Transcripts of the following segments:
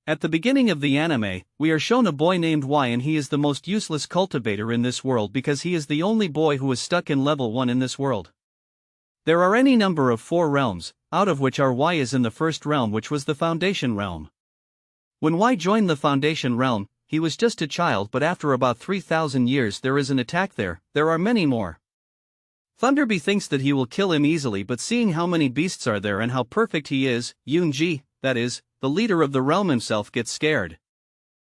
At the beginning of the anime, we are shown a boy named Y, and he is the most useless cultivator in this world because he is the only boy who is stuck in level 1 in this world. There are any number of 4 realms, out of which our Y is in the first realm, which was the Foundation realm. When Y joined the Foundation realm, he was just a child, but after about 3,000 years there is an attack there are many more. Thunderbee thinks that he will kill him easily, but seeing how many beasts are there and how perfect he is, Yoonji, that is, the leader of the realm himself, gets scared.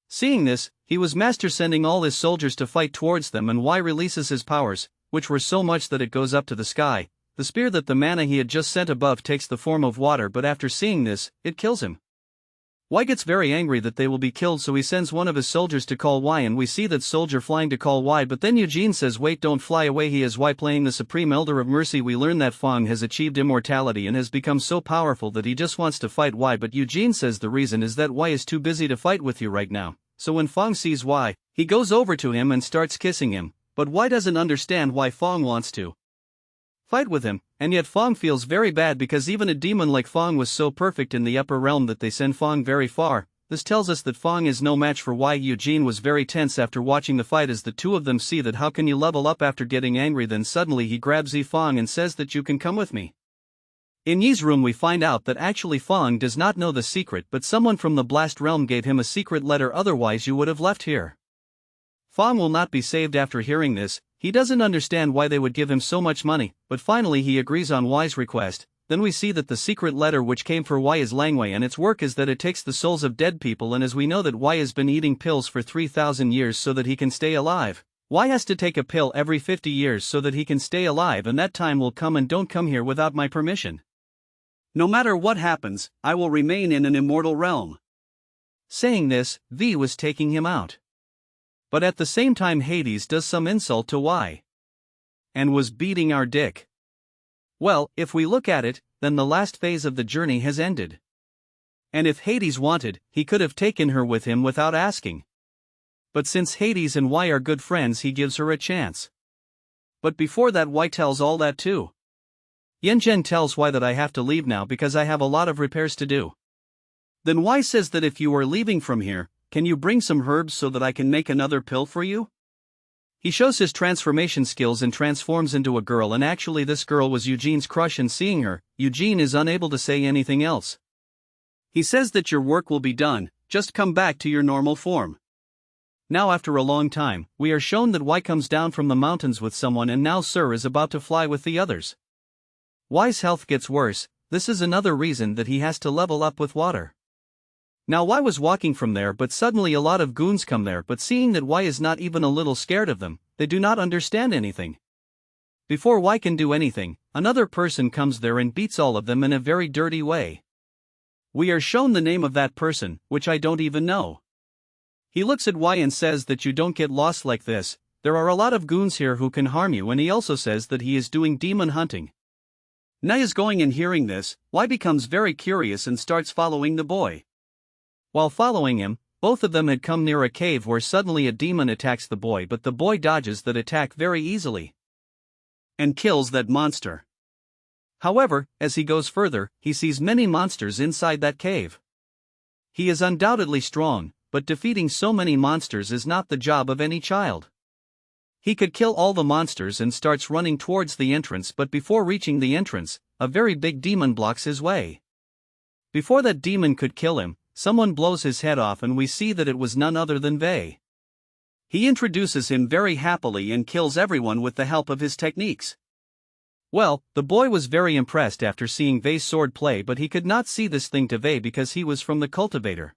Seeing this, he was master sending all his soldiers to fight towards them, and Y releases his powers, which were so much that it goes up to the sky. The spear that the mana he had just sent above takes the form of water, but after seeing this, it kills him. Y gets very angry that they will be killed, so he sends one of his soldiers to call Y, and we see that soldier flying to call Y, but then Eugene says wait, don't fly away, he is Y playing the Supreme Elder of Mercy. We learn that Fong has achieved immortality and has become so powerful that he just wants to fight Y, but Eugene says the reason is that Y is too busy to fight with you right now. So when Fong sees Y, he goes over to him and starts kissing him, but Y doesn't understand why Fong wants to fight with him, and yet Fong feels very bad because even a demon like Fong was so perfect in the upper realm that they send Fong very far. This tells us that Fong is no match for Y. Eugene was very tense after watching the fight as the two of them see that how can you level up after getting angry. Then suddenly he grabs Yi Fong and says that you can come with me. In Yi's room we find out that actually Fong does not know the secret, but someone from the Blast Realm gave him a secret letter, otherwise you would have left here. Fong will not be saved after hearing this. He doesn't understand why they would give him so much money, but finally he agrees on Y's request. Then we see that the secret letter which came for Y is Langwei, and its work is that it takes the souls of dead people, and as we know that Y has been eating pills for 3,000 years so that he can stay alive. Y has to take a pill every 50 years so that he can stay alive, and that time will come, and don't come here without my permission. No matter what happens, I will remain in an immortal realm. Saying this, V was taking him out. But at the same time Hades does some insult to Y. And was beating our dick. Well, if we look at it, then the last phase of the journey has ended. And if Hades wanted, he could have taken her with him without asking. But since Hades and Y are good friends, he gives her a chance. But before that, Y tells all that too. Yanzhen tells Y that I have to leave now because I have a lot of repairs to do. Then Y says that if you are leaving from here, can you bring some herbs so that I can make another pill for you? He shows his transformation skills and transforms into a girl, and actually this girl was Eugene's crush, and seeing her, Eugene is unable to say anything else. He says that your work will be done, just come back to your normal form. Now after a long time, we are shown that Y comes down from the mountains with someone, and now Sir is about to fly with the others. Y's health gets worse. This is another reason that he has to level up with water. Now Y was walking from there, but suddenly a lot of goons come there, but seeing that Y is not even a little scared of them, they do not understand anything. Before Y can do anything, another person comes there and beats all of them in a very dirty way. We are shown the name of that person, which I don't even know. He looks at Y and says that you don't get lost like this, there are a lot of goons here who can harm you, and he also says that he is doing demon hunting. Nay is going, and hearing this, Y becomes very curious and starts following the boy. While following him, both of them had come near a cave where suddenly a demon attacks the boy, but the boy dodges that attack very easily and kills that monster. However, as he goes further, he sees many monsters inside that cave. He is undoubtedly strong, but defeating so many monsters is not the job of any child. He could kill all the monsters and starts running towards the entrance, but before reaching the entrance, a very big demon blocks his way. Before that demon could kill him, someone blows his head off, and we see that it was none other than Vei. He introduces him very happily and kills everyone with the help of his techniques. Well, the boy was very impressed after seeing Vei's sword play, but he could not see this thing to Vei because he was from the cultivator.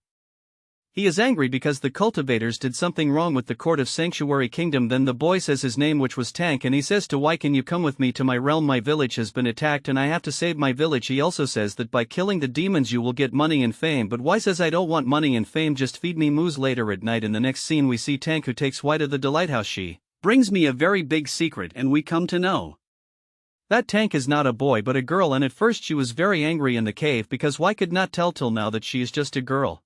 He is angry because the cultivators did something wrong with the court of Sanctuary Kingdom. Then the boy says his name, which was Tank, and he says to Y, can you come with me to my realm? My village has been attacked and I have to save my village. He also says that by killing the demons you will get money and fame, but Y says I don't want money and fame, just feed me moose. Later at night in the next scene we see Tank, who takes Y to the Delighthouse. She brings me a very big secret, and we come to know that Tank is not a boy but a girl, and at first she was very angry in the cave because Y could not tell till now that she is just a girl.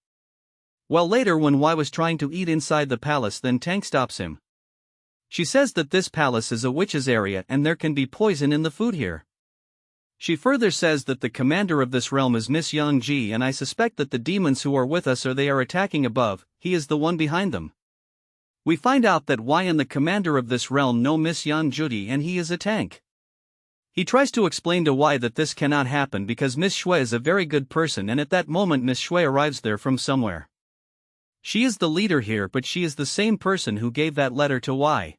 Well, later when Y was trying to eat inside the palace, then Tank stops him. She says that this palace is a witch's area and there can be poison in the food here. She further says that the commander of this realm is Miss Young-ji, and I suspect that the demons who are with us or they are attacking above, he is the one behind them. We find out that Y and the commander of this realm know Miss Young-ji and he is a tank. He tries to explain to Y that this cannot happen because Miss Shui is a very good person, and at that moment Miss Shui arrives there from somewhere. She is the leader here, but she is the same person who gave that letter to Y.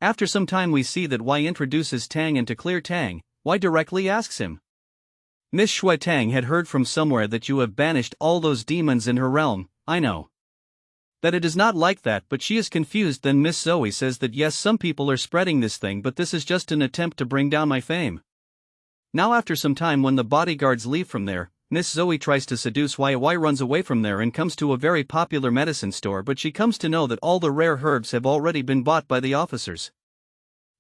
After some time we see that Y introduces Tang, and to clear Tang, Y directly asks him. Miss Shui, Tang had heard from somewhere that you have banished all those demons in her realm. I know that it is not like that, but she is confused. Then Miss Zoe says that yes, some people are spreading this thing, but this is just an attempt to bring down my fame. Now after some time, when the bodyguards leave from there, Miss Zoe tries to seduce Y. Y runs away from there and comes to a very popular medicine store, but she comes to know that all the rare herbs have already been bought by the officers.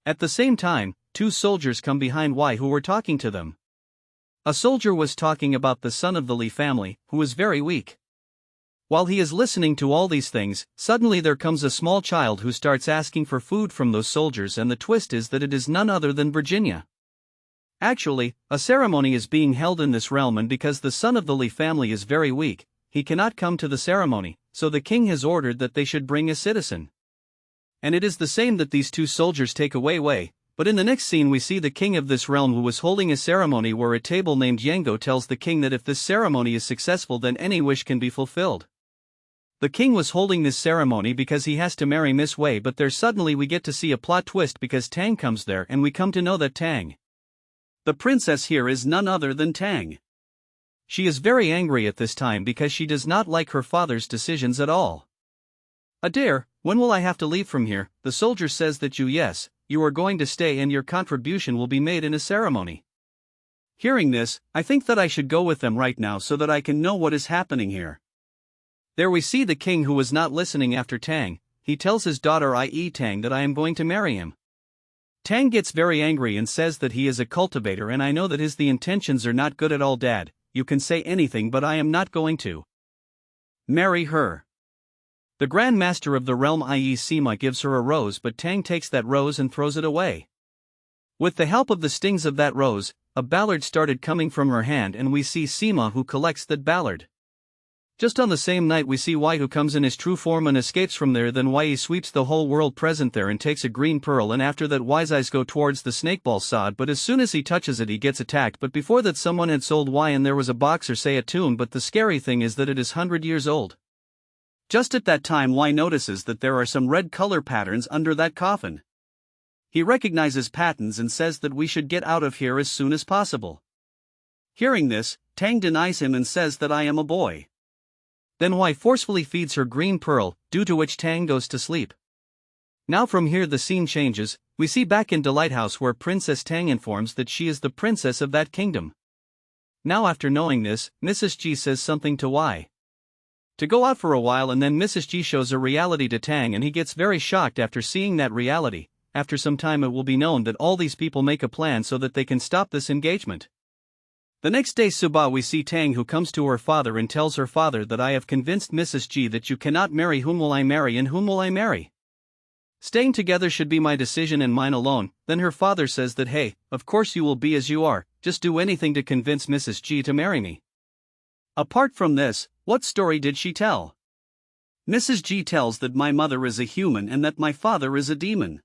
At the same time, two soldiers come behind Y who were talking to them. A soldier was talking about the son of the Lee family, who is very weak. While he is listening to all these things, suddenly there comes a small child who starts asking for food from those soldiers, and the twist is that it is none other than Virginia. Actually, a ceremony is being held in this realm, and because the son of the Lee family is very weak, he cannot come to the ceremony, so the king has ordered that they should bring a citizen. And it is the same that these two soldiers take away Wei, but in the next scene we see the king of this realm who was holding a ceremony where a table named Yango tells the king that if this ceremony is successful then any wish can be fulfilled. The king was holding this ceremony because he has to marry Miss Wei, but there suddenly we get to see a plot twist because Tang comes there, and we come to know that Tang, the princess here, is none other than Tang. She is very angry at this time because she does not like her father's decisions at all. Adair, when will I have to leave from here? The soldier says that you are going to stay and your contribution will be made in a ceremony. Hearing this, I think that I should go with them right now so that I can know what is happening here. There we see the king who was not listening after Tang. He tells his daughter i.e. Tang that I am going to marry him. Tang gets very angry and says that he is a cultivator, and I know that the intentions are not good at all. Dad, you can say anything, but I am not going to marry her. The Grandmaster of the realm i.e. Sima gives her a rose, but Tang takes that rose and throws it away. With the help of the stings of that rose, a ballad started coming from her hand, and we see Sima who collects that ballad. Just on the same night we see Y who comes in his true form and escapes from there. Then Y sweeps the whole world present there and takes a green pearl, and after that Y's eyes go towards the snakeball sod, but as soon as he touches it he gets attacked. But before that someone had sold Y and there was a box or say a tune, but the scary thing is that it is 100 years old. Just at that time Y notices that there are some red color patterns under that coffin. He recognizes patterns and says that we should get out of here as soon as possible. Hearing this, Tang denies him and says that I am a boy. Then Y forcefully feeds her green pearl, due to which Tang goes to sleep. Now from here the scene changes, we see back in the lighthouse where Princess Tang informs that she is the princess of that kingdom. Now after knowing this, Mrs. G says something to Y to go out for a while, and then Mrs. G shows a reality to Tang and he gets very shocked after seeing that reality. After some time it will be known that all these people make a plan so that they can stop this engagement. The next day Suba we see Tang who comes to her father and tells her father that I have convinced Mrs. G that you cannot marry. Whom will I marry and whom will I marry? Staying together should be my decision and mine alone. Then her father says that hey, of course you will be as you are, just do anything to convince Mrs. G to marry me. Apart from this, what story did she tell? Mrs. G tells that my mother is a human and that my father is a demon.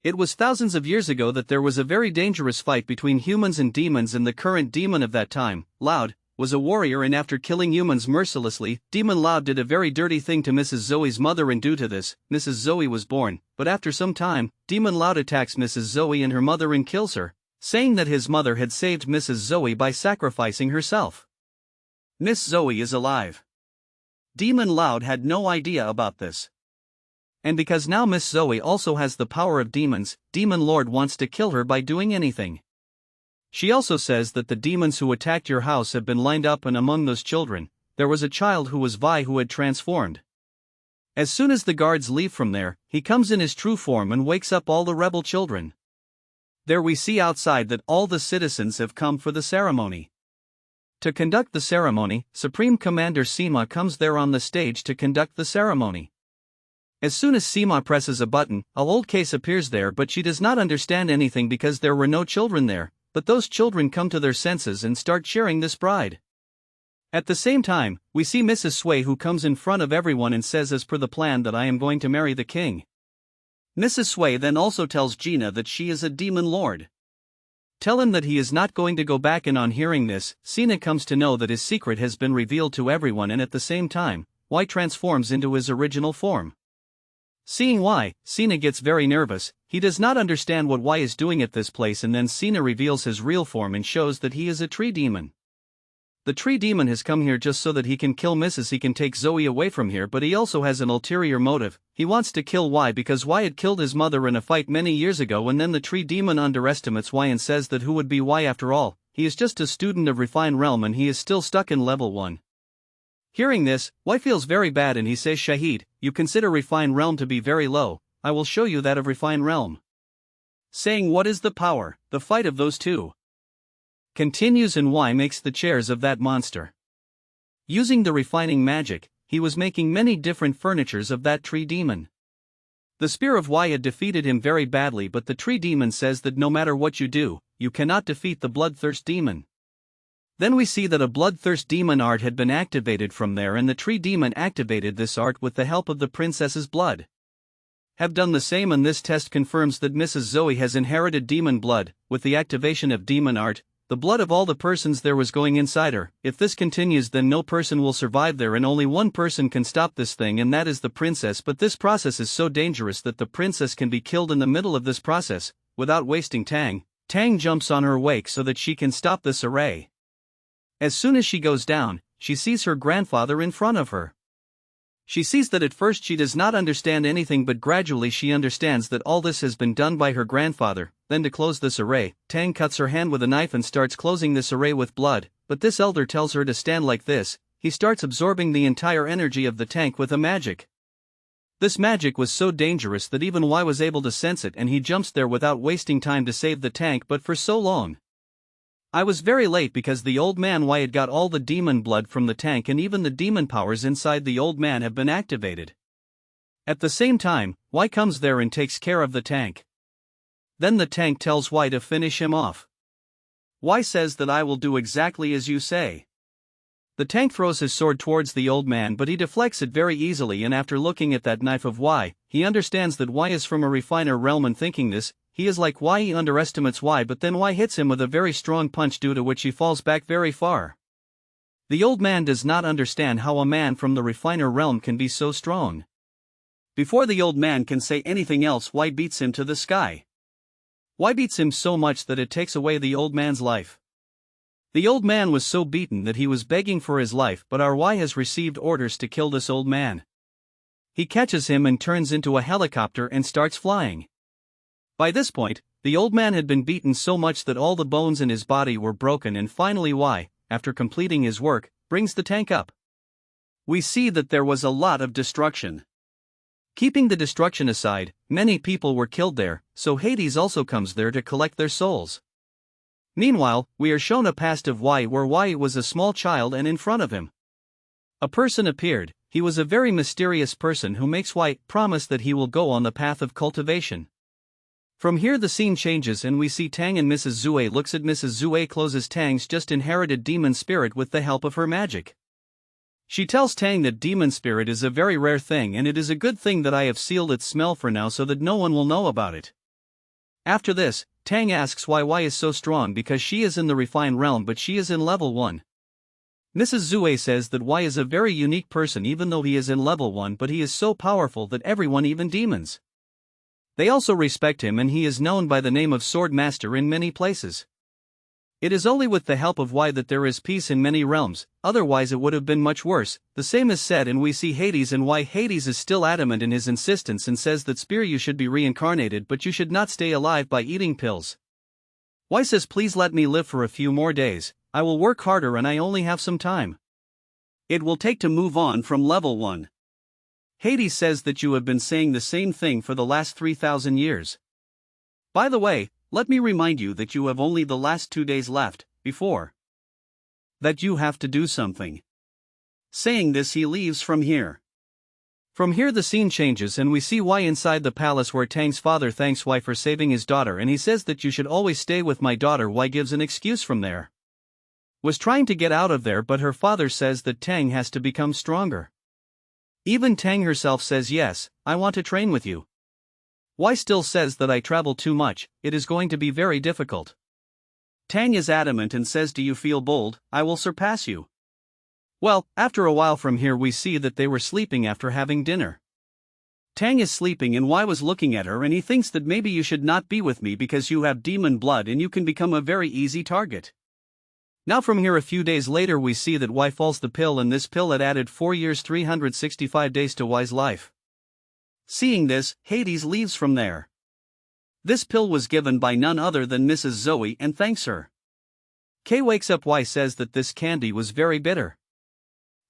It was thousands of years ago that there was a very dangerous fight between humans and demons, and the current demon of that time, Loud, was a warrior, and after killing humans mercilessly, Demon Loud did a very dirty thing to Mrs. Zoe's mother, and due to this, Mrs. Zoe was born. But after some time, Demon Loud attacks Mrs. Zoe and her mother and kills her, saying that his mother had saved Mrs. Zoe by sacrificing herself. Miss Zoe is alive. Demon Loud had no idea about this. And because now Miss Zoe also has the power of demons, Demon Lord wants to kill her by doing anything. She also says that the demons who attacked your house have been lined up, and among those children, there was a child who was Vi who had transformed. As soon as the guards leave from there, he comes in his true form and wakes up all the rebel children. There we see outside that all the citizens have come for the ceremony. To conduct the ceremony, Supreme Commander Sima comes there on the stage to conduct the ceremony. As soon as Sima presses a button, a old case appears there, but she does not understand anything because there were no children there. but those children come to their senses and start cheering this bride. At the same time, we see Mrs. Sway, who comes in front of everyone and says, as per the plan, that I am going to marry the king. Mrs. Sway then also tells Gina that she is a demon lord. Tell him that he is not going to go back, and on hearing this, Sina comes to know that his secret has been revealed to everyone, and at the same time, Y transforms into his original form. Seeing Y, Sina gets very nervous. He does not understand what Y is doing at this place, and then Sina reveals his real form and shows that he is a tree demon. The tree demon has come here just so that he can kill Mrs. He can take Zoe away from here, but he also has an ulterior motive. He wants to kill Y because Y had killed his mother in a fight many years ago, and then the tree demon underestimates Y and says that who would be Y after all? He is just a student of refined realm and he is still stuck in level 1. Hearing this, Y feels very bad and he says, Shahid, you consider refined realm to be very low, I will show you that of refined realm. Saying what is the power, the fight of those two continues, and Y makes the chairs of that monster. Using the refining magic, he was making many different furnitures of that tree demon. The spear of Y had defeated him very badly, but the tree demon says that no matter what you do, you cannot defeat the bloodthirst demon. Then we see that a bloodthirst demon art had been activated from there, and the tree demon activated this art with the help of the princess's blood. Have done the same, and this test confirms that Mrs. Zoe has inherited demon blood. With the activation of demon art, the blood of all the persons there was going inside her. If this continues, then no person will survive there, and only one person can stop this thing, and that is the princess. But this process is so dangerous that the princess can be killed in the middle of this process. Without wasting Tang jumps on her wake so that she can stop this array. As soon as she goes down, she sees her grandfather in front of her. She sees that at first she does not understand anything, but gradually she understands that all this has been done by her grandfather. Then to close this array, Tang cuts her hand with a knife and starts closing this array with blood, but this elder tells her to stand like this. He starts absorbing the entire energy of the tank with a magic. This magic was so dangerous that even Y was able to sense it, and he jumps there without wasting time to save the tank. But for so long, I was very late because the old man Y had got all the demon blood from the tank, and even the demon powers inside the old man have been activated. At the same time, Y comes there and takes care of the tank. Then the tank tells Y to finish him off. Y says that I will do exactly as you say. The tank throws his sword towards the old man, but he deflects it very easily, and after looking at that knife of Y, he understands that Y is from a refiner realm, and thinking this, he is like Y. He underestimates Y, but then Y hits him with a very strong punch, due to which he falls back very far. The old man does not understand how a man from the refiner realm can be so strong. Before the old man can say anything else, Y beats him to the sky. Y beats him so much that it takes away the old man's life. The old man was so beaten that he was begging for his life, but our Y has received orders to kill this old man. He catches him and turns into a helicopter and starts flying. By this point, the old man had been beaten so much that all the bones in his body were broken, and finally Y, after completing his work, brings the tank up. We see that there was a lot of destruction. Keeping the destruction aside, many people were killed there, so Hades also comes there to collect their souls. Meanwhile, we are shown a past of Y where Y was a small child, and in front of him a person appeared. He was a very mysterious person who makes Y promise that he will go on the path of cultivation. From here the scene changes and we see Tang and Mrs. Zue looks at Mrs. Zue closes Tang's just inherited demon spirit with the help of her magic. She tells Tang that demon spirit is a very rare thing, and it is a good thing that I have sealed its smell for now so that no one will know about it. After this, Tang asks why Y is so strong, because she is in the refined realm but she is in level 1. Mrs. Zue says that Y is a very unique person even though he is in level 1, but he is so powerful that everyone, even demons, they also respect him, and he is known by the name of Sword Master in many places. It is only with the help of Y that there is peace in many realms, otherwise it would have been much worse. The same is said, and we see Hades and Y. Hades is still adamant in his insistence and says that Spear, you should be reincarnated, but you should not stay alive by eating pills. Y says, please let me live for a few more days, I will work harder and I only have some time. It will take to move on from level 1. Hades says that you have been saying the same thing for the last 3,000 years. By the way, let me remind you that you have only the last 2 days left, before that you have to do something. Saying this, he leaves from here. From here the scene changes and we see Why inside the palace where Tang's father thanks Why for saving his daughter and he says that you should always stay with my daughter. Why gives an excuse from there. Was trying to get out of there but her father says that Tang has to become stronger. Even Tang herself says yes, I want to train with you. Why still says that I travel too much, it is going to be very difficult. Tang is adamant and says do you feel bold, I will surpass you. Well, after a while from here we see that they were sleeping after having dinner. Tang is sleeping and Why was looking at her and he thinks that maybe you should not be with me because you have demon blood and you can become a very easy target. Now from here a few days later we see that Why falls the pill and this pill had added 4 years 365 days to Why's life. Seeing this, Hades leaves from there. This pill was given by none other than Mrs. Zoe and thanks her. Kay wakes up. Why says that this candy was very bitter.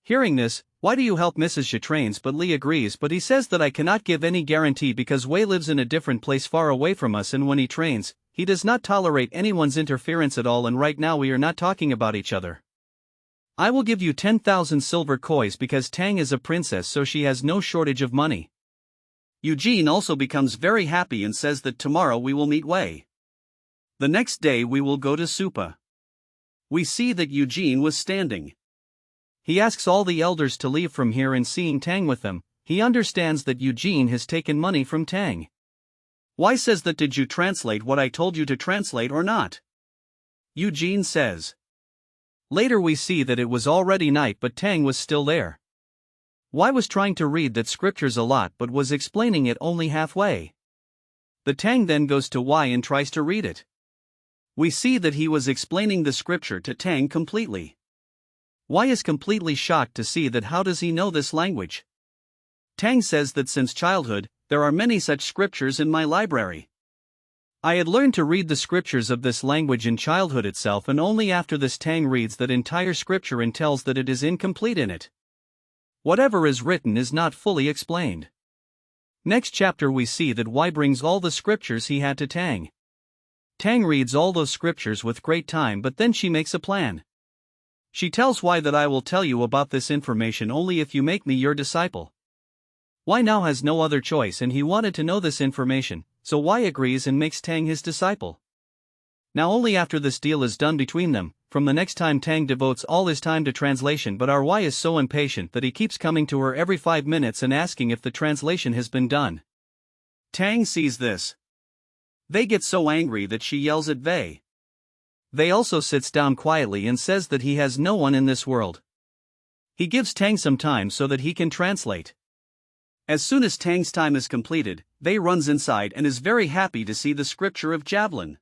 Hearing this, why do you help Mrs. Xia trains but Lee agrees but he says that I cannot give any guarantee because Wei lives in a different place far away from us and when he trains, he does not tolerate anyone's interference at all and right now we are not talking about each other. I will give you 10,000 silver coins because Tang is a princess so she has no shortage of money. Eugene also becomes very happy and says that tomorrow we will meet Wei. The next day we will go to Supa. We see that Eugene was standing. He asks all the elders to leave from here and seeing Tang with them, he understands that Eugene has taken money from Tang. Why says that did you translate what I told you to translate or not? Eugene says. Later we see that it was already night but Tang was still there. Why was trying to read that scriptures a lot but was explaining it only halfway. The Tang then goes to Why and tries to read it. We see that he was explaining the scripture to Tang completely. Why is completely shocked to see that how does he know this language? Tang says that since childhood, there are many such scriptures in my library. I had learned to read the scriptures of this language in childhood itself and only after this Tang reads that entire scripture and tells that it is incomplete in it. Whatever is written is not fully explained. Next chapter we see that Why brings all the scriptures he had to Tang. Tang reads all those scriptures with great time but then she makes a plan. She tells Why that I will tell you about this information only if you make me your disciple. Why now has no other choice and he wanted to know this information, so Why agrees and makes Tang his disciple. Now only after this deal is done between them, from the next time Tang devotes all his time to translation but our Why is so impatient that he keeps coming to her every 5 minutes and asking if the translation has been done. Tang sees this. They get so angry that she yells at Vei. Vei also sits down quietly and says that he has no one in this world. He gives Tang some time so that he can translate. As soon as Tang's time is completed, Vei runs inside and is very happy to see the scripture of Javelin.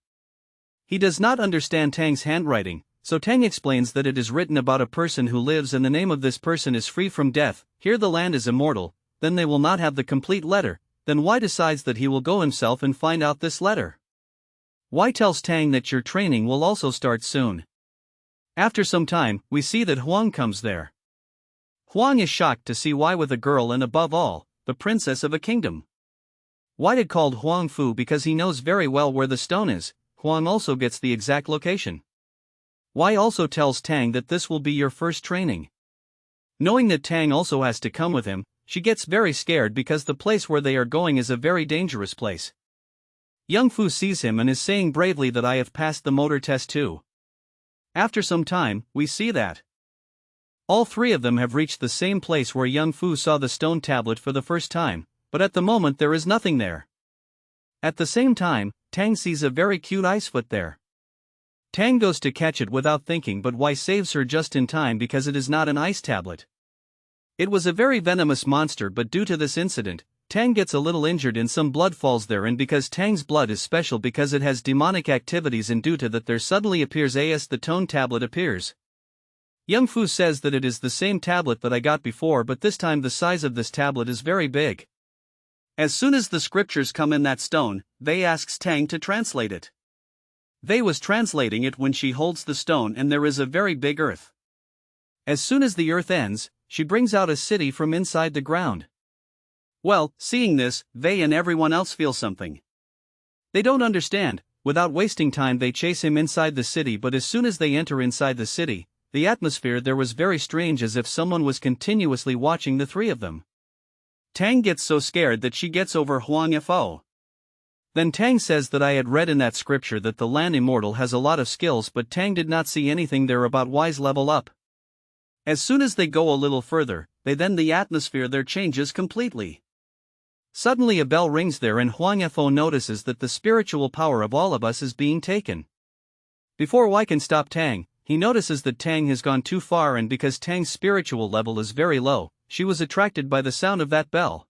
He does not understand Tang's handwriting, so Tang explains that it is written about a person who lives and the name of this person is free from death, here the land is immortal, then they will not have the complete letter, then Why decides that he will go himself and find out this letter. Why tells Tang that your training will also start soon. After some time, we see that Huang comes there. Huang is shocked to see Why with a girl and above all, the princess of a kingdom. Why had called Huang Fu because he knows very well where the stone is. Huang also gets the exact location. Why also tells Tang that this will be your first training. Knowing that Tang also has to come with him, she gets very scared because the place where they are going is a very dangerous place. Young Fu sees him and is saying bravely that I have passed the motor test too. After some time, we see that all three of them have reached the same place where young Fu saw the stone tablet for the first time, but at the moment there is nothing there. At the same time, Tang sees a very cute icefoot there. Tang goes to catch it without thinking but Why saves her just in time because it is not an ice tablet. It was a very venomous monster but due to this incident, Tang gets a little injured and some blood falls there and because Tang's blood is special because it has demonic activities and due to that there suddenly appears as the tone tablet appears. Young Fu says that it is the same tablet that I got before but this time the size of this tablet is very big. As soon as the scriptures come in that stone, Vei asks Tang to translate it. Vei was translating it when she holds the stone and there is a very big earth. As soon as the earth ends, she brings out a city from inside the ground. Well, seeing this, Vei and everyone else feel something. They don't understand. Without wasting time they chase him inside the city but as soon as they enter inside the city, the atmosphere there was very strange as if someone was continuously watching the three of them. Tang gets so scared that she gets over Huang Fo. Then Tang says that I had read in that scripture that the land immortal has a lot of skills, but Tang did not see anything there about Y's level up. As soon as they go a little further, the atmosphere there changes completely. Suddenly a bell rings there and Huang Fo notices that the spiritual power of all of us is being taken. Before Y can stop Tang, he notices that Tang has gone too far, and because Tang's spiritual level is very low, she was attracted by the sound of that bell.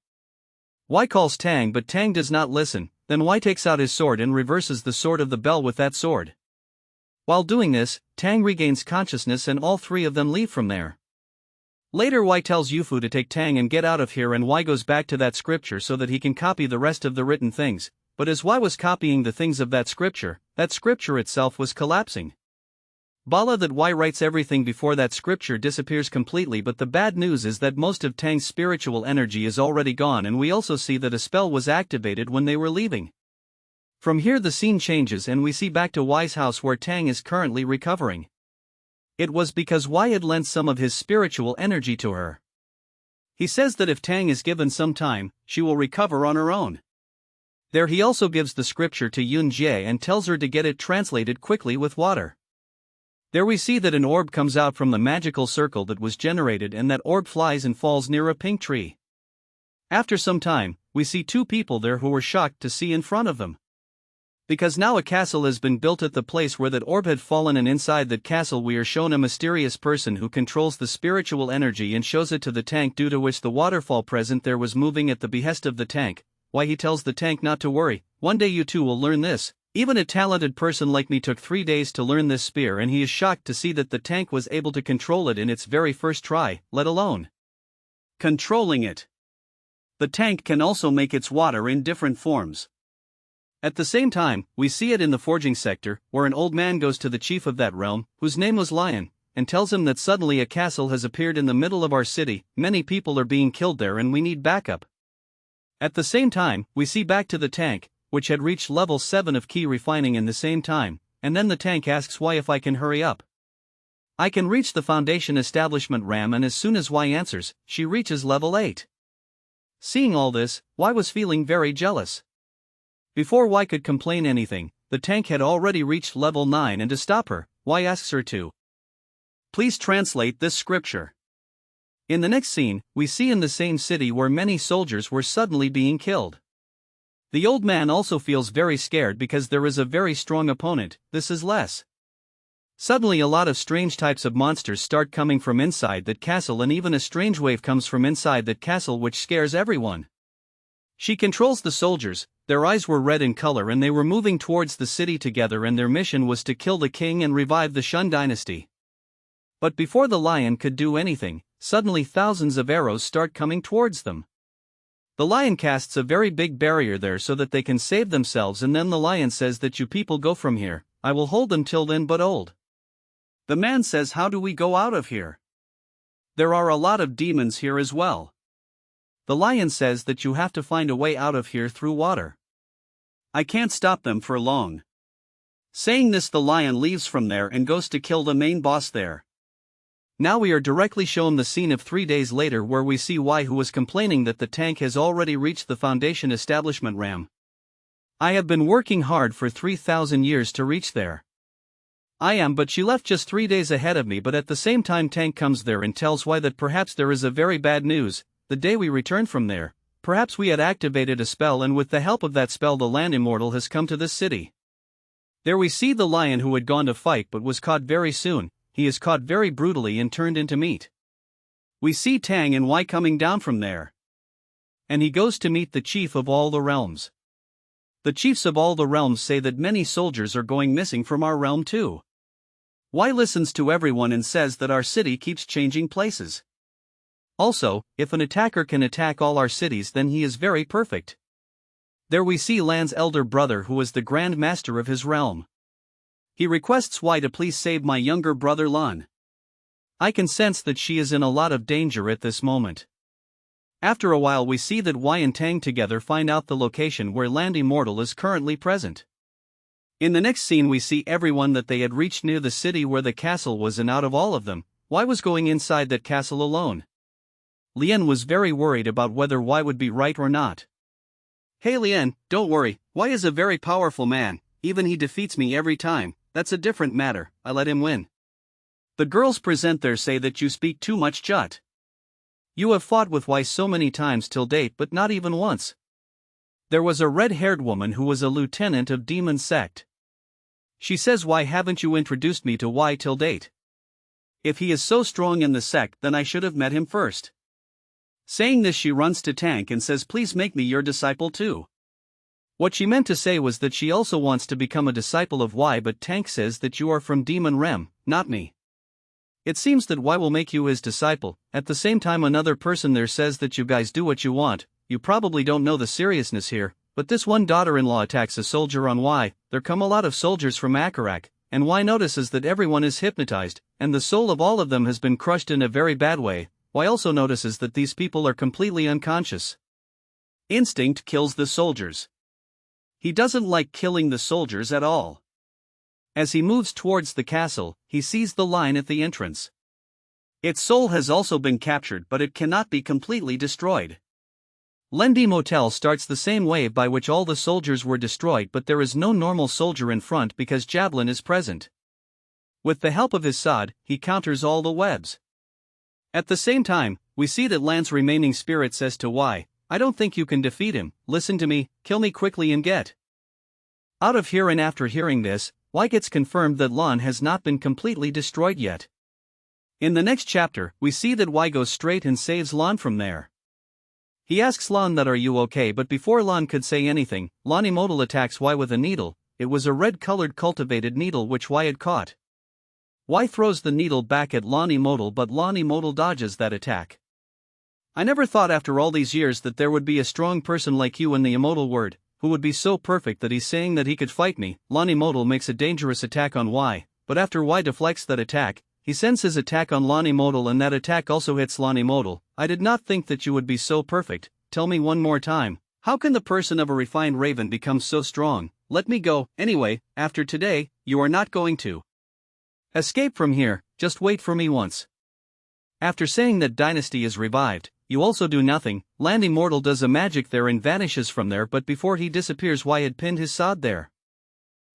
Y calls Tang, but Tang does not listen. Then Y takes out his sword and reverses the sword of the bell with that sword. While doing this, Tang regains consciousness and all three of them leave from there. Later Y tells Yufu to take Tang and get out of here, and Y goes back to that scripture so that he can copy the rest of the written things, but as Y was copying the things of that scripture itself was collapsing. Bala that Y writes everything before that scripture disappears completely, but the bad news is that most of Tang's spiritual energy is already gone, and we also see that a spell was activated when they were leaving. From here the scene changes and we see back to Y's house where Tang is currently recovering. It was because Y had lent some of his spiritual energy to her. He says that if Tang is given some time, she will recover on her own. There he also gives the scripture to Yun Jie and tells her to get it translated quickly with water. There we see that an orb comes out from the magical circle that was generated, and that orb flies and falls near a pink tree. After some time, we see two people there who were shocked to see in front of them. Because now a castle has been built at the place where that orb had fallen, and inside that castle we are shown a mysterious person who controls the spiritual energy and shows it to the tank, due to which the waterfall present there was moving at the behest of the tank. Why he tells the tank not to worry, one day you too will learn this. Even a talented person like me took 3 days to learn this spear, and he is shocked to see that the tank was able to control it in its very first try, let alone controlling it. The tank can also make its water in different forms. At the same time, we see it in the forging sector, where an old man goes to the chief of that realm, whose name was Lion, and tells him that suddenly a castle has appeared in the middle of our city, many people are being killed there and we need backup. At the same time, we see back to the tank, which had reached level 7 of key refining in the same time, and then the tank asks Y if I can hurry up. I can reach the foundation establishment RAM, and as soon as Y answers, she reaches level 8. Seeing all this, Y was feeling very jealous. Before Y could complain anything, the tank had already reached level 9, and to stop her, Y asks her to please translate this scripture. In the next scene, we see in the same city where many soldiers were suddenly being killed. The old man also feels very scared because there is a very strong opponent. This is less. Suddenly a lot of strange types of monsters start coming from inside that castle, and even a strange wave comes from inside that castle which scares everyone. She controls the soldiers, their eyes were red in color and they were moving towards the city together, and their mission was to kill the king and revive the Shun dynasty. But before the lion could do anything, suddenly thousands of arrows start coming towards them. The lion casts a very big barrier there so that they can save themselves, and then the lion says that you people go from here, I will hold them till then but old. The man says, how do we go out of here? There are a lot of demons here as well. The lion says that you have to find a way out of here through water. I can't stop them for long. Saying this, the lion leaves from there and goes to kill the main boss there. Now we are directly shown the scene of 3 days later, where we see Y, who was complaining that the tank has already reached the foundation establishment RAM. I have been working hard for 3,000 years to reach there. I am, but she left just 3 days ahead of me. But at the same time tank comes there and tells Y that perhaps there is a very bad news. The day we returned from there, perhaps we had activated a spell, and with the help of that spell the land immortal has come to this city. There we see the lion who had gone to fight but was caught very soon. He is caught very brutally and turned into meat. We see Tang and Y coming down from there. And he goes to meet the chief of all the realms. The chiefs of all the realms say that many soldiers are going missing from our realm too. Y listens to everyone and says that our city keeps changing places. Also, if an attacker can attack all our cities, then he is very perfect. There we see Lan's elder brother, who is the Grand Master of his realm. He requests Y to please save my younger brother Lan. I can sense that she is in a lot of danger at this moment. After a while we see that Y and Tang together find out the location where Land Immortal is currently present. In the next scene we see everyone that they had reached near the city where the castle was, and out of all of them, Y was going inside that castle alone. Lien was very worried about whether Y would be right or not. Hey Lien, don't worry, Y is a very powerful man, even he defeats me every time, that's a different matter, I let him win. The girls present there say that you speak too much Jut. You have fought with Y so many times till date but not even once. There was a red-haired woman who was a lieutenant of Demon Sect. She says why haven't you introduced me to Y till date? If he is so strong in the sect then I should have met him first. Saying this she runs to Tank and says please make me your disciple too. What she meant to say was that she also wants to become a disciple of Y, but Tank says that you are from Demon Rem, not me. It seems that Y will make you his disciple. At the same time another person there says that you guys do what you want, you probably don't know the seriousness here, but this one daughter-in-law attacks a soldier on Y, there come a lot of soldiers from Akarak, and Y notices that everyone is hypnotized, and the soul of all of them has been crushed in a very bad way. Y also notices that these people are completely unconscious. Instinct kills the soldiers. He doesn't like killing the soldiers at all. As he moves towards the castle, he sees the line at the entrance. Its soul has also been captured but it cannot be completely destroyed. Lendi Motel starts the same wave by which all the soldiers were destroyed, but there is no normal soldier in front because Javelin is present. With the help of his Sod, he counters all the webs. At the same time, we see that Lan's remaining spirit says to Y, I don't think you can defeat him, listen to me, kill me quickly and get out of here. And after hearing this, Y gets confirmed that Lan has not been completely destroyed yet. In the next chapter, we see that Y goes straight and saves Lan from there. He asks Lan that are you okay, but before Lan could say anything, Lan Immortal attacks Y with a needle. It was a red-colored cultivated needle which Y had caught. Y throws the needle back at Lan Immortal, but Lan Immortal dodges that attack. I never thought after all these years that there would be a strong person like you in the Immortal world, who would be so perfect that he's saying that he could fight me. Lan Immortal makes a dangerous attack on Y, but after Y deflects that attack, he sends his attack on Lan Immortal and that attack also hits Lan Immortal. I did not think that you would be so perfect, tell me one more time, how can the person of a refined raven become so strong? Let me go, anyway, after today, you are not going to escape from here, just wait for me once. After saying that Dynasty is revived, you also do nothing. Land Immortal does a magic there and vanishes from there, but before he disappears Y had pinned his Sod there.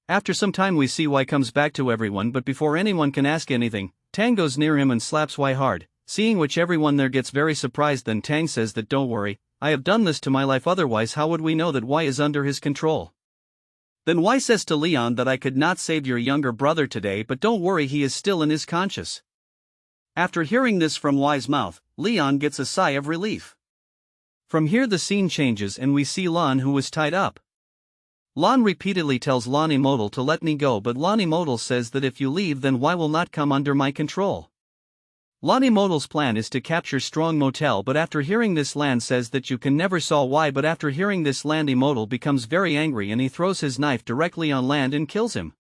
After some time we see Y comes back to everyone, but before anyone can ask anything, Tang goes near him and slaps Y hard, seeing which everyone there gets very surprised. Then Tang says that don't worry, I have done this to my life, otherwise how would we know that Y is under his control? Then Y says to Leon that I could not save your younger brother today, but don't worry, he is still in his conscious. After hearing this from Y's mouth, Leon gets a sigh of relief. From here the scene changes and we see Lan, who was tied up. Lan repeatedly tells Lan Immortal to let me go, but Lan Immortal says that if you leave then Y will not come under my control. Lan Immortal's plan is to capture Strong Motel, but after hearing this Lan says that you can never saw Y, but after hearing this Land Immortal becomes very angry and he throws his knife directly on Land and kills him.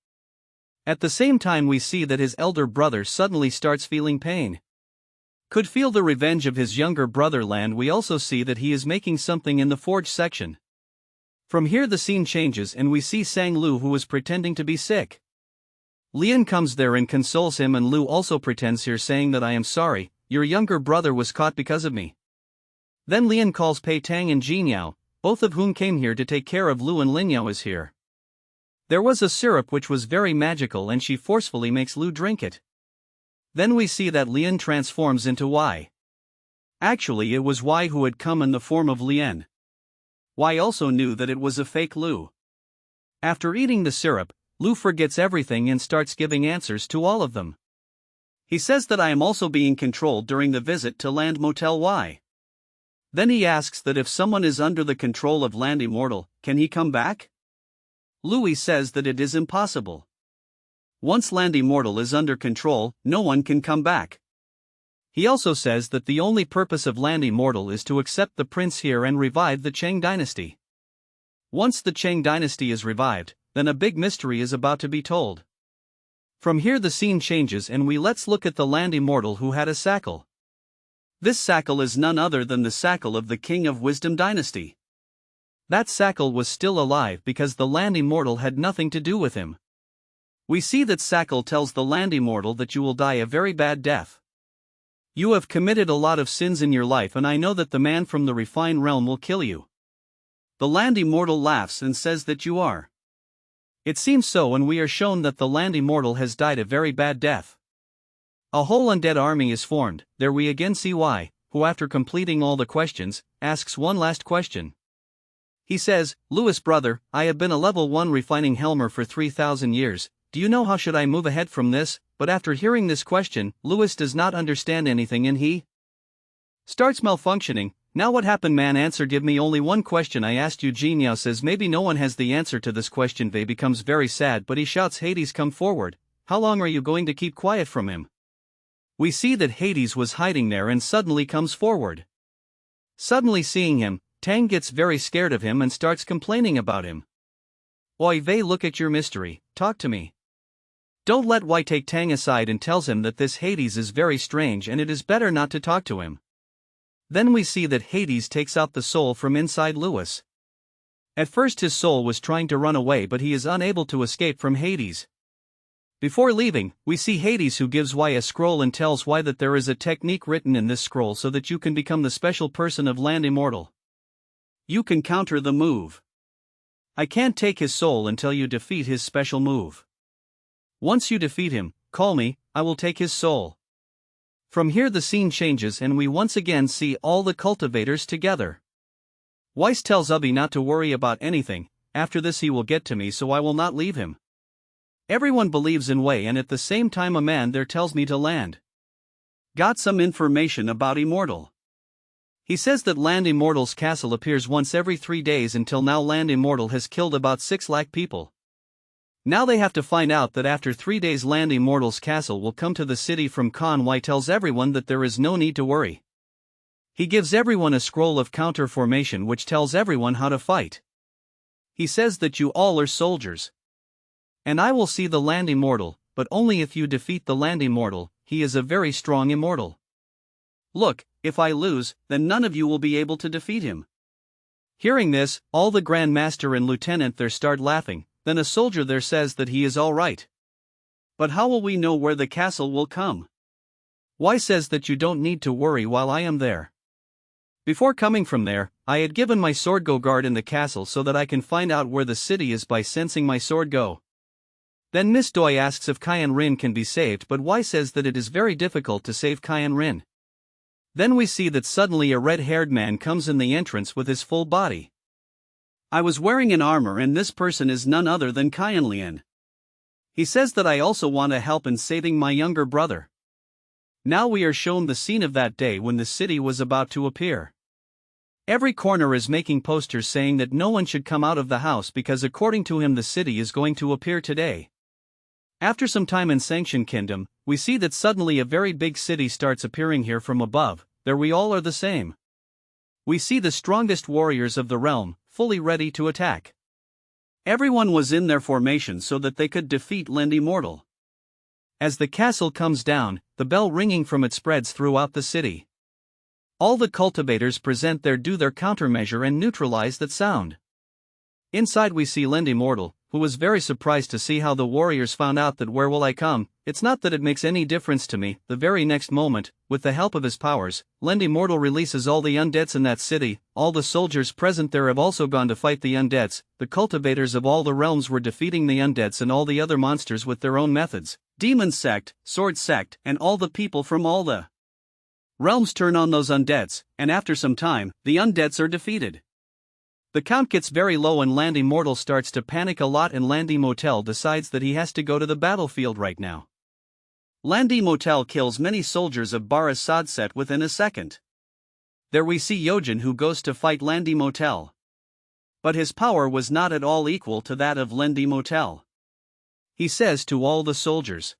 At the same time we see that his elder brother suddenly starts feeling pain. Could feel the revenge of his younger brother Land. We also see that he is making something in the forge section. From here the scene changes and we see Sang Lu, who is pretending to be sick. Lian comes there and consoles him, and Lu also pretends here, saying that I am sorry, your younger brother was caught because of me. Then Lian calls Pei Tang and Jin Yao, both of whom came here to take care of Lu, and Lin Yao is here. There was a syrup which was very magical and she forcefully makes Lu drink it. Then we see that Lian transforms into Y. Actually it was Y who had come in the form of Lian. Y also knew that it was a fake Lu. After eating the syrup, Lu forgets everything and starts giving answers to all of them. He says that I am also being controlled during the visit to Land Motel Y. Then he asks that if someone is under the control of Land Immortal, can he come back? Louis says that it is impossible. Once Land Immortal is under control, no one can come back. He also says that the only purpose of Land Immortal is to accept the prince here and revive the Cheng dynasty. Once the Cheng dynasty is revived, then a big mystery is about to be told. From here the scene changes and let's look at the Land Immortal who had a sackle. This sackle is none other than the sackle of the King of Wisdom dynasty. That sackle was still alive because the Land Immortal had nothing to do with him. We see that sackle tells the Land Immortal that you will die a very bad death. You have committed a lot of sins in your life, and I know that the man from the refined realm will kill you. The land immortal laughs and says that you are. It seems so, and we are shown that the land immortal has died a very bad death. A whole undead army is formed. There we again see Y, who after completing all the questions, asks one last question. He says, Lewis brother, I have been a level 1 refining Helmer for 3,000 years, do you know how should I move ahead from this? But after hearing this question, Lewis does not understand anything and he starts malfunctioning. Now what happened, man? Answer, give me only one question I asked. Eugene Yao says maybe no one has the answer to this question. Vey becomes very sad, but he shouts, Hades, come forward. How long are you going to keep quiet from him? We see that Hades was hiding there and suddenly comes forward. Suddenly seeing him, Tang gets very scared of him and starts complaining about him. Oi Vey, look at your mystery, talk to me. Don't let Y take Tang aside and tells him that this Hades is very strange and it is better not to talk to him. Then we see that Hades takes out the soul from inside Lewis. At first his soul was trying to run away, but he is unable to escape from Hades. Before leaving, we see Hades, who gives Y a scroll and tells Y that there is a technique written in this scroll so that you can become the special person of Land Immortal. You can counter the move. I can't take his soul until you defeat his special move. Once you defeat him, call me, I will take his soul. From here the scene changes and we once again see all the cultivators together. Weiss tells Ubby not to worry about anything, after this he will get to me, so I will not leave him. Everyone believes in Wei, and at the same time a man there tells me to land. Got some information about Immortal. He says that Land Immortal's castle appears once every 3 days. Until now Land Immortal has killed about 6 lakh people. Now they have to find out that after 3 days Land Immortal's castle will come to the city from Khan. Y tells everyone that there is no need to worry. He gives everyone a scroll of counter formation which tells everyone how to fight. He says that you all are soldiers. And I will see the Land Immortal, but only if you defeat the Land Immortal. He is a very strong immortal. Look, if I lose, then none of you will be able to defeat him. Hearing this, all the Grandmaster and Lieutenant there start laughing. Then a soldier there says that he is all right. But how will we know where the castle will come? Y says that you don't need to worry while I am there. Before coming from there, I had given my sword go guard in the castle so that I can find out where the city is by sensing my sword go. Then Miss Doi asks if Kyan Rin can be saved, but Y says that it is very difficult to save Kyan Rin. Then we see that suddenly a red-haired man comes in the entrance with his full body. I was wearing an armor and this person is none other than Kyan Lian. He says that I also want to help in saving my younger brother. Now we are shown the scene of that day when the city was about to appear. Every corner is making posters saying that no one should come out of the house because according to him the city is going to appear today. After some time in Sanction Kingdom, we see that suddenly a very big city starts appearing here from above. There we all are the same. We see the strongest warriors of the realm, fully ready to attack. Everyone was in their formation so that they could defeat Land Immortal. As the castle comes down, the bell ringing from it spreads throughout the city. All the cultivators present their countermeasure and neutralize that sound. Inside we see Land Immortal, who was very surprised to see how the warriors found out that where will I come. It's not that it makes any difference to me. The very next moment, with the help of his powers, Land Immortal releases all the undeads in that city. All the soldiers present there have also gone to fight the undeads. The cultivators of all the realms were defeating the undeads and all the other monsters with their own methods. Demon sect, sword sect, and all the people from all the realms turn on those undeads, and after some time, the undeads are defeated. The count gets very low and Land Immortal starts to panic a lot, and Land Immortal decides that he has to go to the battlefield right now. Land Immortal kills many soldiers of Bara Sadset within a second. There we see Yojin, who goes to fight Land Immortal. But his power was not at all equal to that of Land Immortal. He says to all the soldiers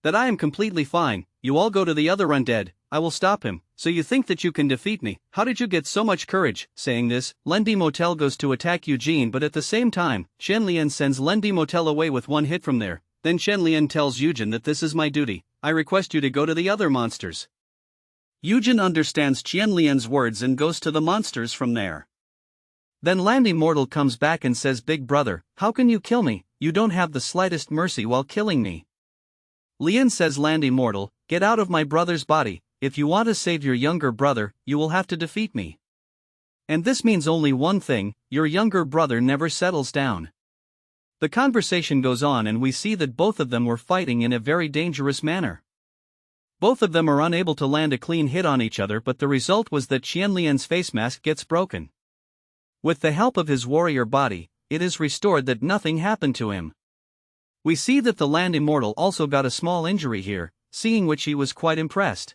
that I am completely fine, you all go to the other undead, I will stop him. So you think that you can defeat me? How did you get so much courage? Saying this, Land Immortal goes to attack Eugene, but at the same time, Shen Lian sends Land Immortal away with one hit from there. Then Shen Lian tells Eugen that this is my duty, I request you to go to the other monsters. Eugen understands Chen Lian's words and goes to the monsters from there. Then Land Immortal comes back and says, Big brother, how can you kill me? You don't have the slightest mercy while killing me. Lian says, Land Immortal, get out of my brother's body, if you want to save your younger brother, you will have to defeat me. And this means only one thing: your younger brother never settles down. The conversation goes on and we see that both of them were fighting in a very dangerous manner. Both of them are unable to land a clean hit on each other, but the result was that Qianlian's face mask gets broken. With the help of his warrior body, it is restored that nothing happened to him. We see that the land immortal also got a small injury here, seeing which he was quite impressed.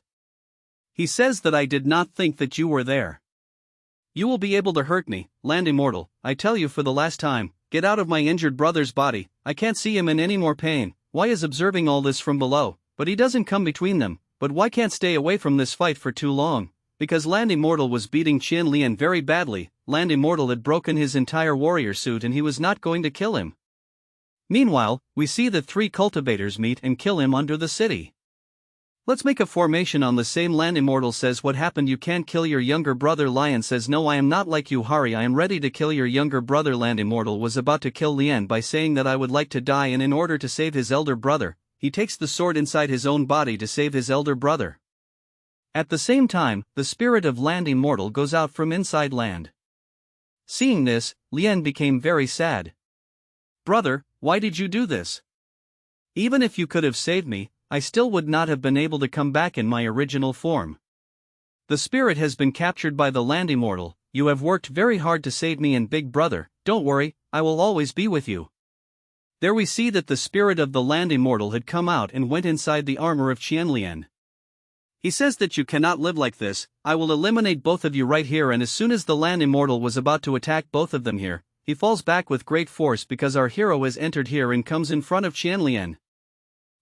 He says that I did not think that you were there. You will be able to hurt me, land immortal, I tell you for the last time, get out of my injured brother's body, I can't see him in any more pain. Why is observing all this from below, but he doesn't come between them, but why can't stay away from this fight for too long? Because Land Immortal was beating Qianlian very badly. Land Immortal had broken his entire warrior suit and he was not going to kill him. Meanwhile, we see the three cultivators meet and kill him under the city. Let's make a formation on the same. Land Immortal says, what happened? You can't kill your younger brother. Lion says, no, I am not like you, Hari, I am ready to kill your younger brother. Land Immortal was about to kill Lian by saying that I would like to die, and in order to save his elder brother, he takes the sword inside his own body to save his elder brother. At the same time, the spirit of Land Immortal goes out from inside Land. Seeing this, Lian became very sad. Brother, why did you do this? Even if you could have saved me, I still would not have been able to come back in my original form. The spirit has been captured by the Land Immortal. You have worked very hard to save me, and big brother, don't worry, I will always be with you. There we see that the spirit of the Land Immortal had come out and went inside the armor of Qianlian. He says that you cannot live like this, I will eliminate both of you right here. And as soon as the Land Immortal was about to attack both of them here, he falls back with great force because our hero has entered here and comes in front of Qianlian.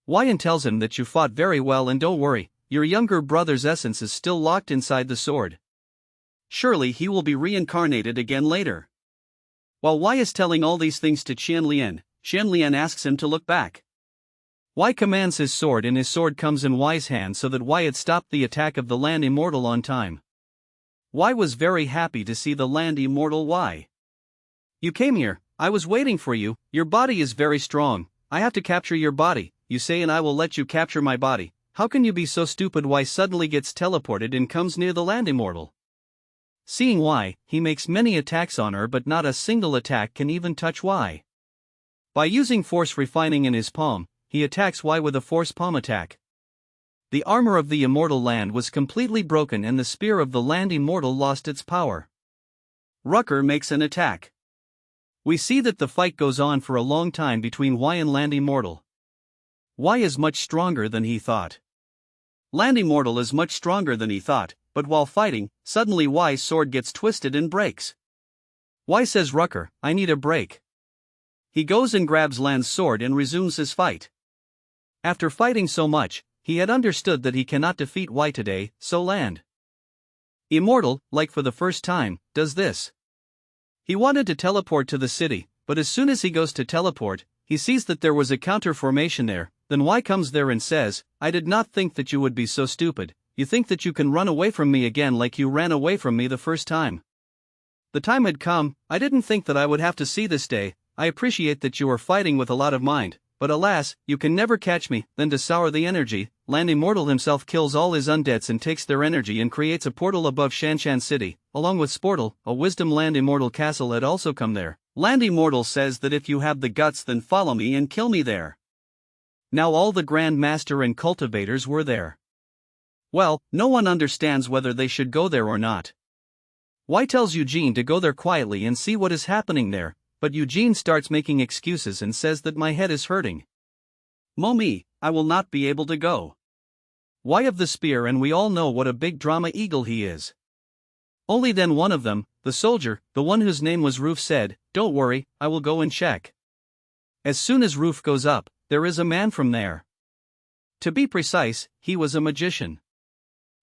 Wyan tells him that you fought very well, and don't worry, your younger brother's essence is still locked inside the sword. Surely he will be reincarnated again later. While Wai is telling all these things to Qianlian, Qianlian asks him to look back. Wai commands his sword, and his sword comes in Wai's hand so that Wai had stopped the attack of the Land Immortal on time. Wai was very happy to see the Land Immortal. Wai, you came here, I was waiting for you, your body is very strong, I have to capture your body, you say, and I will let you capture my body. How can you be so stupid? Wai suddenly gets teleported and comes near the Land Immortal. Seeing Wai, he makes many attacks on her, but not a single attack can even touch Wai. By using force refining in his palm, he attacks Wai with a force palm attack. The armor of the immortal land was completely broken and the spear of the Land Immortal lost its power. Rucker makes an attack. We see that the fight goes on for a long time between Wai and Land Immortal. Wai is much stronger than he thought. Land Immortal is much stronger than he thought, but while fighting, suddenly Wai's sword gets twisted and breaks. Wai says, Rucker, I need a break. He goes and grabs Land's sword and resumes his fight. After fighting so much, he had understood that he cannot defeat Wai today, so Land Immortal, like for the first time, does this. He wanted to teleport to the city, but as soon as he goes to teleport, he sees that there was a counter formation there. Then Wai comes there and says, I did not think that you would be so stupid. You think that you can run away from me again like you ran away from me the first time. The time had come, I didn't think that I would have to see this day. I appreciate that you are fighting with a lot of mind, but alas, you can never catch me. Then to sour the energy, Land Immortal himself kills all his undeads and takes their energy and creates a portal above Shanshan City. Along with Sportal, a Wisdom Land Immortal castle had also come there. Land Immortal says that if you have the guts, then follow me and kill me there. Now all the Grandmaster and cultivators were there. Well, no one understands whether they should go there or not. Wai tells Eugene to go there quietly and see what is happening there, but Eugene starts making excuses and says that my head is hurting. Mommy, I will not be able to go. Wai of the spear, and we all know what a big drama eagle he is. Only then one of them, the soldier, the one whose name was Roof, said, don't worry, I will go and check. As soon as Roof goes up, there is a man from there. To be precise, he was a magician.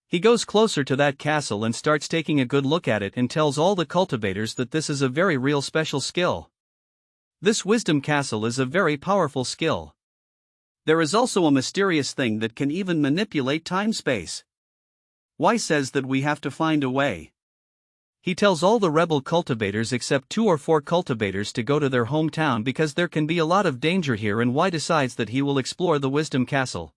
He goes closer to that castle and starts taking a good look at it and tells all the cultivators that this is a very real special skill. This wisdom castle is a very powerful skill. There is also a mysterious thing that can even manipulate time-space. Wai says that we have to find a way. He tells all the rebel cultivators except 2 or 4 cultivators to go to their hometown because there can be a lot of danger here, and Wai decides that he will explore the Wisdom Castle.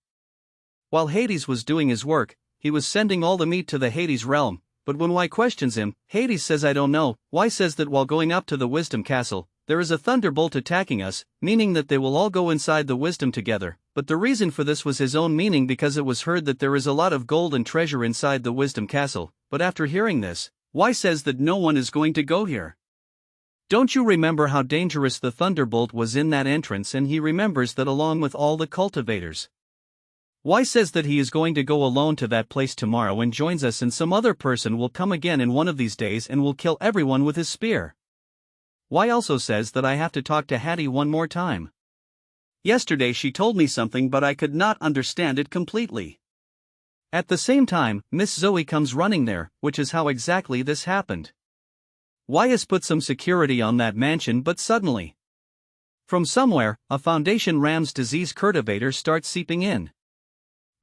While Hades was doing his work, he was sending all the meat to the Hades realm, but when Y questions him, Hades says I don't know. Y says that while going up to the Wisdom Castle, there is a thunderbolt attacking us, meaning that they will all go inside the wisdom together, but the reason for this was his own meaning because it was heard that there is a lot of gold and treasure inside the Wisdom Castle, but after hearing this, Y says that no one is going to go here. Don't you remember how dangerous the thunderbolt was in that entrance, and he remembers that along with all the cultivators. Y says that he is going to go alone to that place tomorrow and joins us, and some other person will come again in one of these days and will kill everyone with his spear. Y also says that I have to talk to Hattie one more time. Yesterday she told me something but I could not understand it completely. At the same time, Miss Zoe comes running there, which is how exactly this happened. Y has put some security on that mansion, but suddenly, from somewhere, a Foundation Ram's disease cultivator starts seeping in.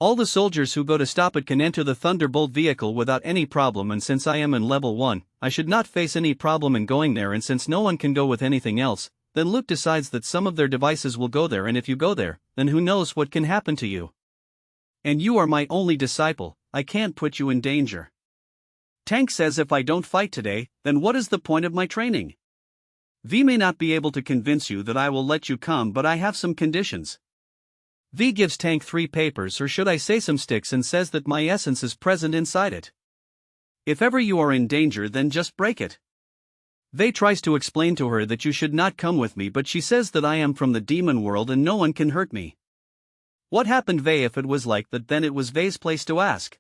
All the soldiers who go to stop it can enter the Thunderbolt vehicle without any problem, and since I am in level 1, I should not face any problem in going there, and since no one can go with anything else, then Luke decides that some of their devices will go there, and if you go there, then who knows what can happen to you. And you are my only disciple, I can't put you in danger. Tank says if I don't fight today, then what is the point of my training? V may not be able to convince you that I will let you come, but I have some conditions. V gives Tank 3 papers, or should I say some sticks, and says that my essence is present inside it. If ever you are in danger, then just break it. V tries to explain to her that you should not come with me, but she says that I am from the demon world and no one can hurt me. What happened V? If it was like that, then it was V's place to ask.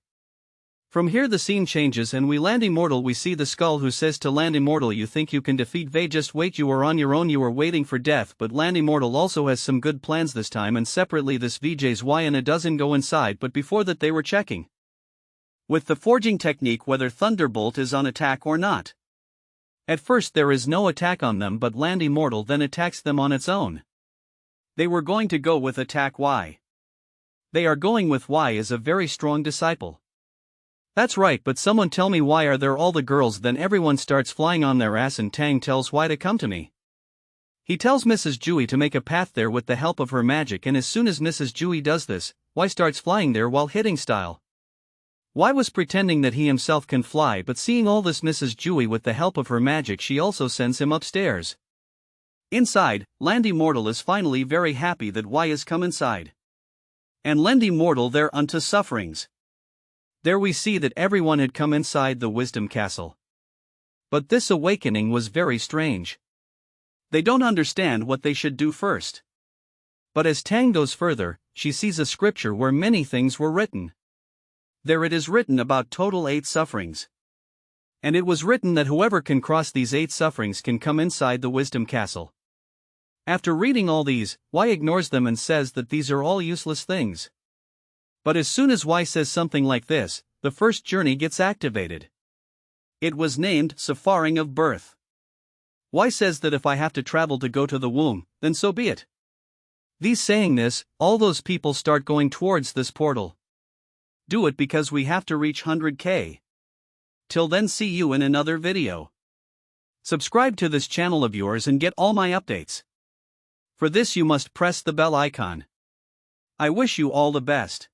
From here the scene changes and we land Immortal. We see the Skull, who says to Land Immortal, you think you can defeat V? Just wait, you are on your own, you are waiting for death. But Land Immortal also has some good plans this time, and separately this VJ's Y and a dozen go inside, but before that they were checking with the forging technique whether Thunderbolt is on attack or not. At first there is no attack on them, but Land Immortal then attacks them on its own. They were going to go with attack Y. They are going with Y as a very strong disciple. That's right, but someone tell me, why are there all the girls? Then everyone starts flying on their ass and Tang tells Y to come to me. He tells Mrs. Jui to make a path there with the help of her magic, and as soon as Mrs. Jui does this, Y starts flying there while hitting style. Y was pretending that he himself can fly, but seeing all this Mrs. Jui with the help of her magic, she also sends him upstairs. Inside, Land Immortal is finally very happy that Y has come inside and lend Immortal there unto sufferings. There we see that everyone had come inside the Wisdom Castle. But this awakening was very strange. They don't understand what they should do first. But as Tang goes further, she sees a scripture where many things were written. There it is written about total 8 sufferings. And it was written that whoever can cross these 8 sufferings can come inside the Wisdom Castle. After reading all these, Y ignores them and says that these are all useless things. But as soon as Y says something like this, the first journey gets activated. It was named Suffering of Birth. Y says that if I have to travel to go to the womb, then so be it. These saying this, all those people start going towards this portal. Do it because we have to reach 100k. Till then, see you in another video. Subscribe to this channel of yours and get all my updates. For this you must press the bell icon. I wish you all the best.